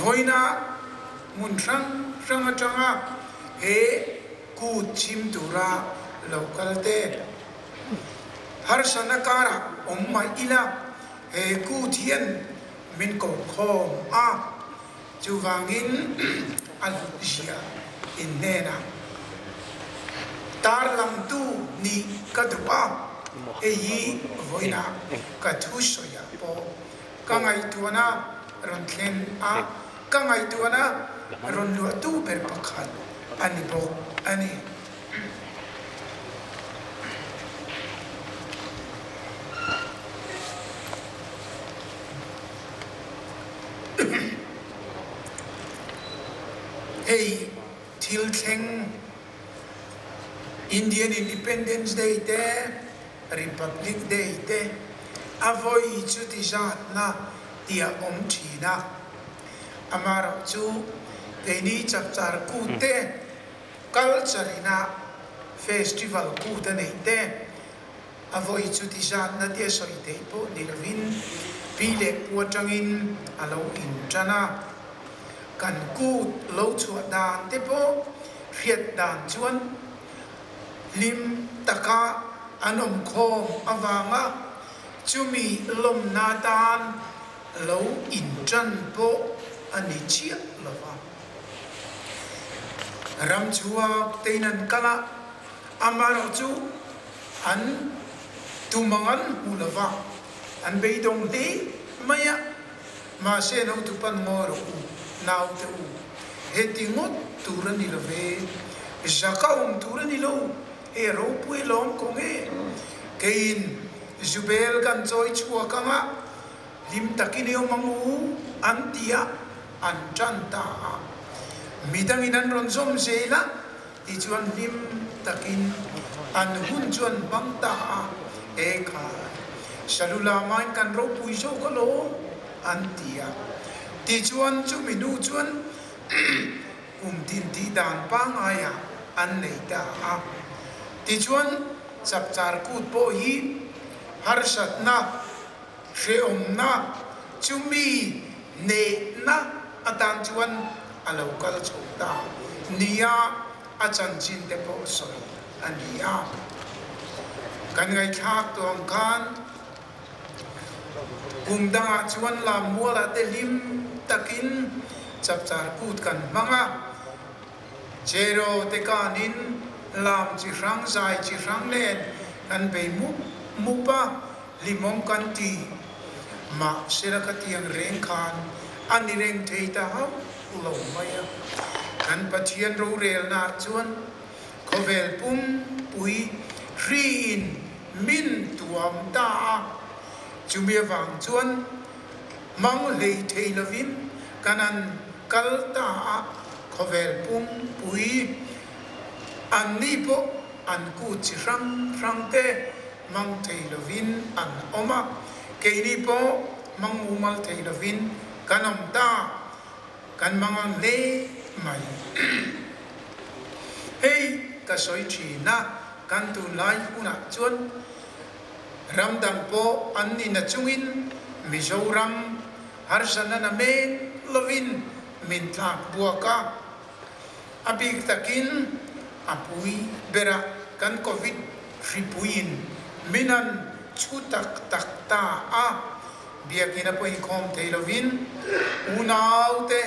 voina mun rang changa he ku chim tura local te har sanakara omma ila he ku thian min ko khom a chuwangin al sia innena tar lam tu ni kadwa ei voina kathusoya po kangai tuana ron thlen a kangai tuana ron lu tu ber pakhat ani bo ani hey til theng Indian Independence Day te Republic Day te avoi chu ti jat na tia om thina amaro chu ni Chapchar Kut te culture na festival Kut nei te avoi chu ti jat na tia soi te po ni ravin pile pu tangin alo in chana kan Kut lo chu dan te po riat dan chuan lim taka anom khom awanga chumi lawmnaa tan lo in chan po ani chia lova ram chua teinan kala amaro chu an tumangan ulava an beidong le maya ma se no tu pan ngoro naw te u hetingot turani love jakaum turani lo e ro pui lom kong e kein zubel kan choi chua kanga lim takineo mangu antia an chanta midang inan ron som sela ti chuan lim takin an hun chuan bangta e kha salula main kan ro pui so ko lo antia ti chuan chu minu chuan tin ti dan pa ngaya an nei ta ti chuan Chapchar Kut po hi harsat na sheom na chumi ne na atan chuan alokal chota nia achan chin te po soi ania kan ngai thak tong khan kumdanga chuan lam muala te lim takin Chapchar Kut kan manga chero te kanin lam chi rang zai chi rang len kan be mu pa limom kan ti ma sira ka tiang reng khan ani reng thei ta ha lo maya kan pathian ro rel na chuan khovel pum pui rin min tuam ta chumia wang chuan mang lei thei lovin kanan kal ta khovel pum pui an ni po an ku chi rang te mang thei lovin an oma ke ni po mang umal thei lovin kanom ta kan mangang le mai hey ka soi chi na kan tu lai una chuan ram dang po an ni na chungin Mizoram harsana na me lovin min thak buaka abik takin apui bera kan covid ripuin minan chutak tak ta a biakina po ikom teilovin unaw te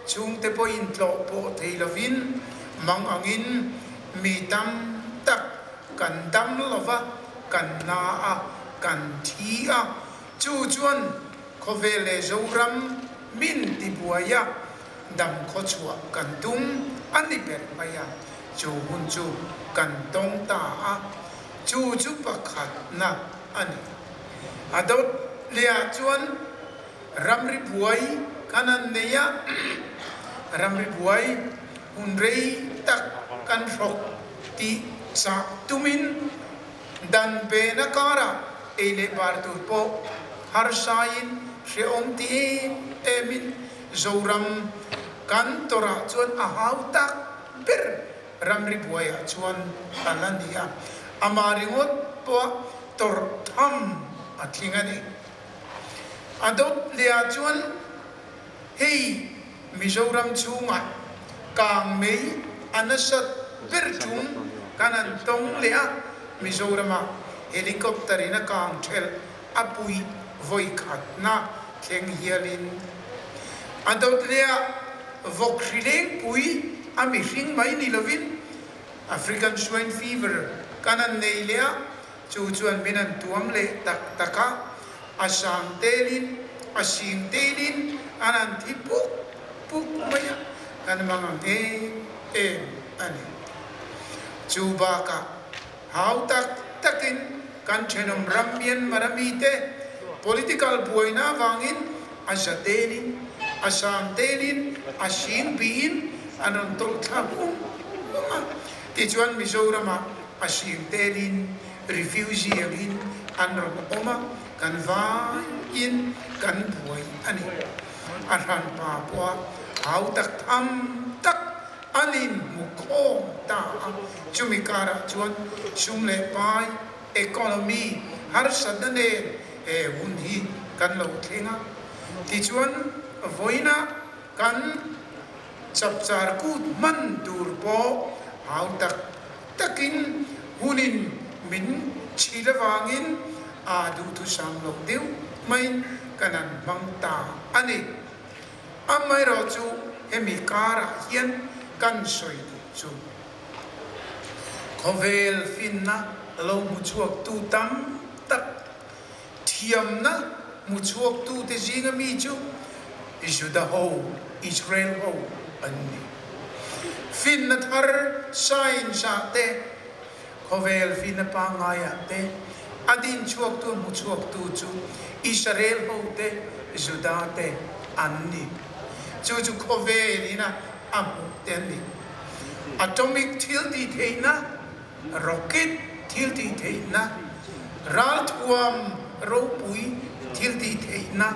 chung te po intlo po teilovin mang angin mitam tak kan dam lova kan na a kan thi a chu chuan khovele zoram min ti buaya dam khochua kan tum ani ber maya chu hun chu kan tong ta a chu pakhat na ani adot lia chuan ramri buai kanan neya ramri buai hun rei tak kan rok ti sa tumin dan be na kara ele bar tu po har sain she om ti emin zoram kan tora chuan a hau tak ber ramri buaya chuan alania amaringot po tor tham atlingani adot lia chuan hei Mizoram chunga kang mei anasat berchung kanan tong lea Mizorama helicopter ina kang thel apui voi khat na kheng hialin adot lea vok rileng pui ami hring mai ni lovin African swine fever kanan nei lea chu chuan minan tuam le tak taka asang telin asing telin anan tipuk puk maya kan mga ani chubaka hau tak takin kan chenom rambian maramite political buena wangin asadelin asam delin asin bin anon tol thabum tijuan Mizorama asin delin refugee agin anon oma kan vain kan buai ani aran papua hau tak tham tak anin mukho ta chumikara chuan sumle pai economy har sadane hunhi kan lo thenga ti chuan voina kan chapchar kut man dur po hau tak takin hunin min chilawangin adu tu sang lo deu mai kanan bangta ani amai ro chu emikara hian kan soi chu khovel finna lo mu chuak tu tam tak thiam na mu chuak tu te jinga mi chu Judah ho Israel ho ani finna thar sain sa te khovel finna pa ngaya te adin chuak tu mu chuak tu chu Israel ho te Judah te ani chu chu khovel ina amu tenni atomic tilti theina rocket tilti theina ral thuam ro pui tilti theina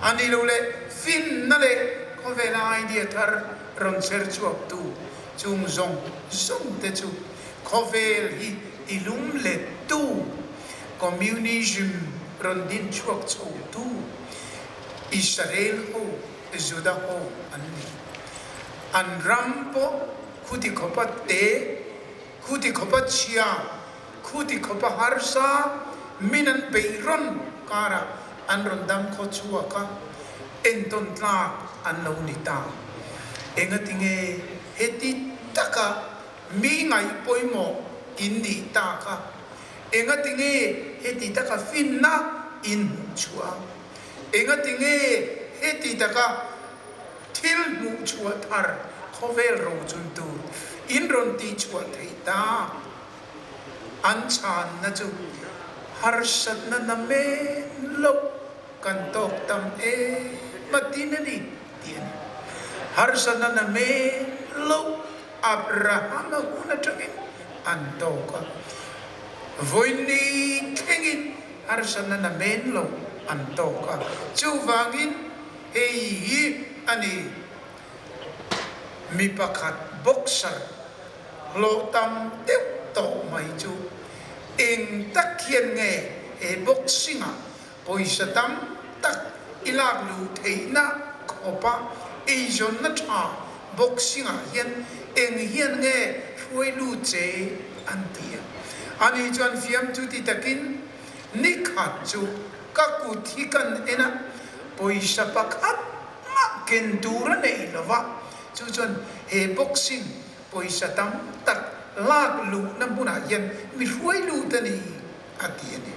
ani lole fin na le khovela idea thar ron ser chuak tu chung zong song te chu khovel hi ilum le tu communism ron din chuak chu tu Israel ho Judah ho ani an rampo khuti khopat te khuti khopat chia khuti khopa harsa minan peiron kara an rondam kho chuaka enton tla an lo nita engatinge heti taka mi ngai poimo inni taka engatinge heti taka finna in chua engatinge heti taka til mu chua thar khovel ro chun tu in ron ti chua theita an chan na chu har sat na na me lo kan tok tam matin ni tien har sat na na me lo Abraham na una tangin an toka voini kengin har sat na na men lo an toka chu wangin ani mi pakhat boxer lo tam teu to mai chu eng tak khian nge boxinga poisa tam tak ilak lu theina khopa jon na tha boxinga hian eng hian nge huai lu che antia ani jon fiam chu ti takin nikhat chu ka ku thikan ena poisa pakhat ma kendura nei lova chu chon boxing poisa tam tak lak lu na buna yen mi huai lu tani atiani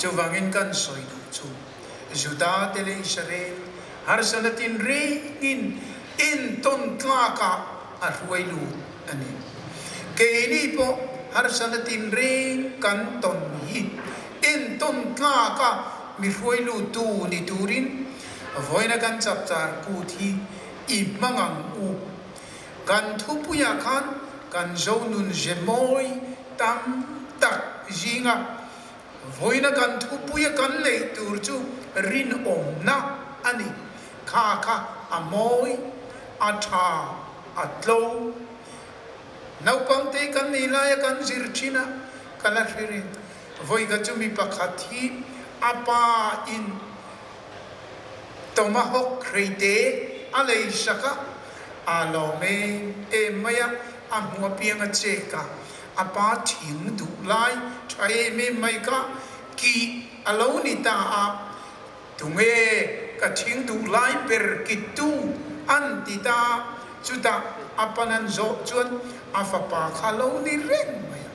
chu wangin kan soi du chu Judah tele Israel har sanatin re in ton tlaka a huai lu ani ke ni po har sanatin re kan ton hi in ton tlaka mi huai lu tu ni turin voina kan chapchar kut hi I mangang u kan thupuya khan kan zonun jemoi tam tak jinga voina kan thupuya kan le tur chu rin om na ani kha kha amoi atha atlo naupang te kan nilaya kan zirchina kala thiri voi ga chu mi pakhathi apa in tomahawk create alei saka alo me e maya amua pianga cheka apa thing du lai thai me mai ka ki alo ni ta a tunge ka thing du lai per kitu antita chuta apanan zo chuan afapa khalo ni ren maya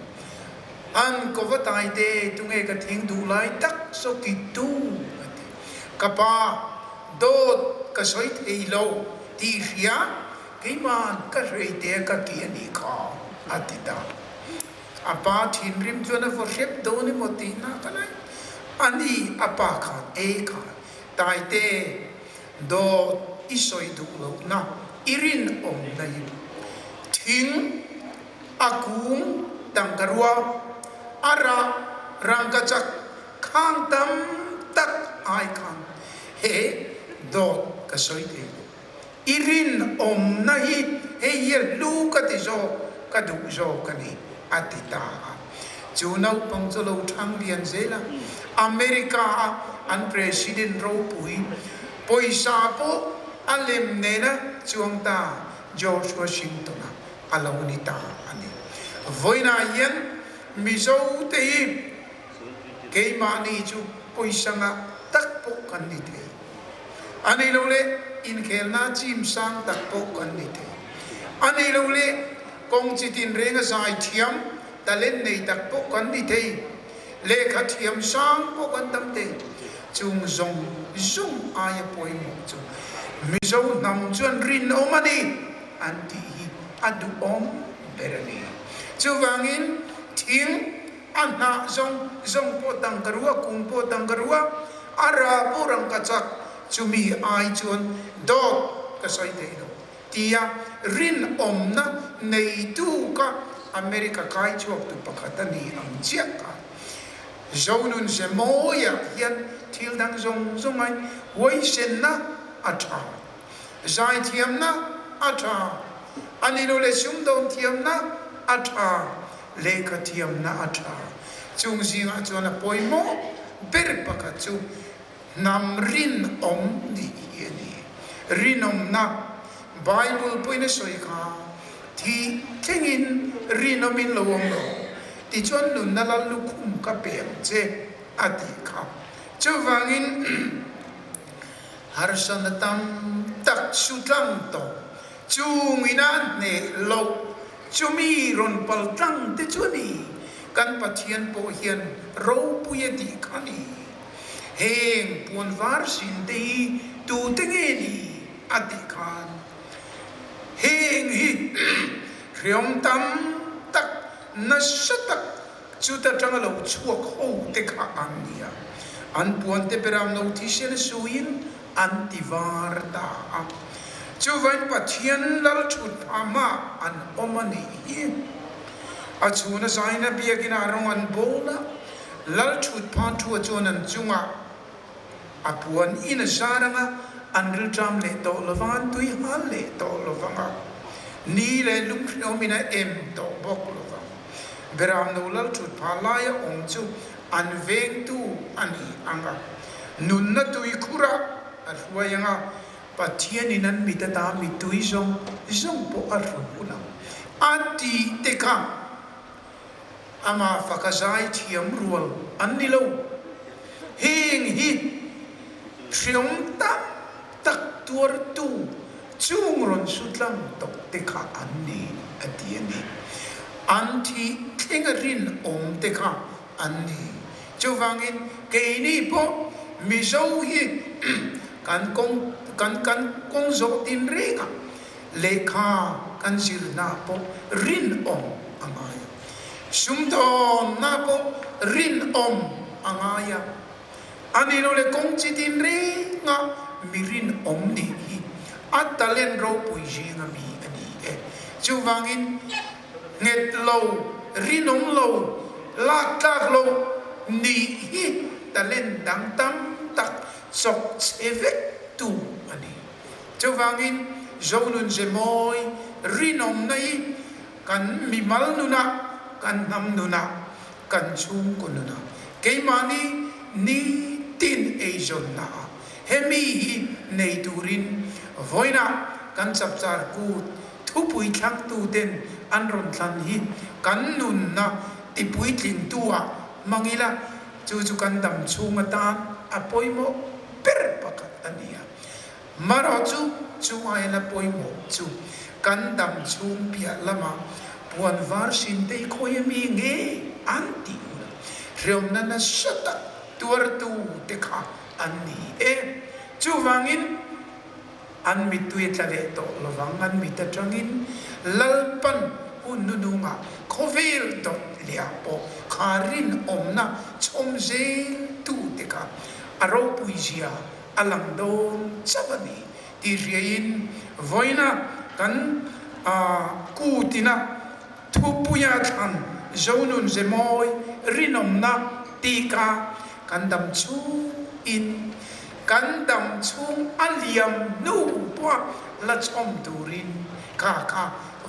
an ko vatai te tunge ka thing du lai tak so kitu kapa dot ka soi thei lo ti ria ke man ka rei te ka ki ani kha atita apa thin rim chuan for shep do ni moti na ka lai ani apa kha e kha tai te do isoi du lo na irin om nai thing akum tangkarwa ara rangkachak khang tam tak ai khan he dot ka soi te irin om nahi he yer lu ka ti zo ka du zo ka ni atita chu nau pang zo lo thang lian zela America an president ro pui poisa po alem nena chuang ta George Washington alaunita ani voina yen mizo te ke mani chu poisa nga tak po kan ni the ani lo le in khel na chim sang tak po kan ni the ani lo le kong chitin renga sai thiam talen nei tak po kan ni the le kha thiam sang po kan tam te chung zong zong aya poi mo chu mizo nam chuan rin omani anti adu om berani chu wangin thing anna zong po tang karua kum po tang karua ara porang kachak chumi ai chuan dot ka soi te do tia rin om na nei tu ka America kai chuak tu pakhatani ang chiak ka zonun se moya hian thil dang zong ai woi sen na atra zai thiam na atra ani lo le sum don thiam na atra le ka thiam na atra chung zinga chuan a poimo ber pakha chu nam rin om ni ni rin om na Bible poina soi kha thi thengin rin om in lo om ti chuan nun na la lukum ka pem che ati kha chu wangin har san tam tak sutlang to chung ina ne lo chumi ron pal tang te chuni kan pathian po hian ro puye di khani heng pon var sin te tu te nge ni ati khan heng hi riom tam tak na satak chuta tang lo chuak ho te kha ania an puan te peram no thi sen suin antivar ta chu vain pathian lal thut ama an omani hi achuna zaina biagina rong an bola lal thut pha thu chon an chunga apuan in zaranga an ril tram le to lawan tui hal le to lawanga ni le lung khomina em to bok lawa beram no lal thut pha laya ong chu an veng tu ani anga nun na tui khura arwayanga pathian inan mitata mitui zong po aruna anti teka ama fakazai thiam rual anilo heng hi thiam tam tak tur tu chungron sutlang tok teka anni atiani anti thingarin om teka anni chuwangin keini po mizo hi kan kong zo tin rega lekha kan sir na po rin om angaya sumdon na po rin om angaya anino le kong chitin re nga mirin om ni hi at talen ro puiji nga mi ani e chuwangin nget lo rin om lo lak lo ni hi talen dang tam tak sok evek tu ani chuwangin zonun zemoy rinom nai kan mimal nuna kan nam nuna kan chung kununa keimani ni tin ezon na hemi nei turin voina kan chapchar kut thupui thlang tu ten anron thlan hi kan nun na tipui tling tua mangila chu kan dam chunga tan apoimo per pakat ania maro chu ai na poimo chu kan dam chung pia lama puan var sin te khoyami nge anti riom na na shata tuar tu te kha ani chu wangin an mitui tlale to lovang an mitatrangin lalpan unununga khovil dot liapo kharin omna chomzel tu te kha aro puisia alangdon chabani tiriin voina kan kutina thupuya than zonun zemoy rinomna tika kandam chu in kandam chung aliam nu pwa la chom turin ka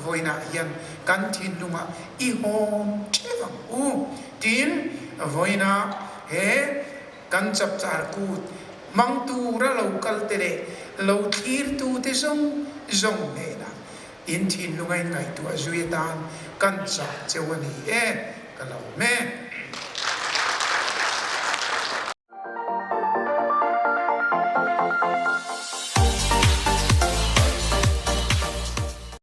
voina yan kan thin lunga I hom chewang u tin voina he kan chapchar kut mang tu ra lo kal tere lo thir tu te zong ne na in thin lungai ngai tu azuetan kan cha chewani ka lo me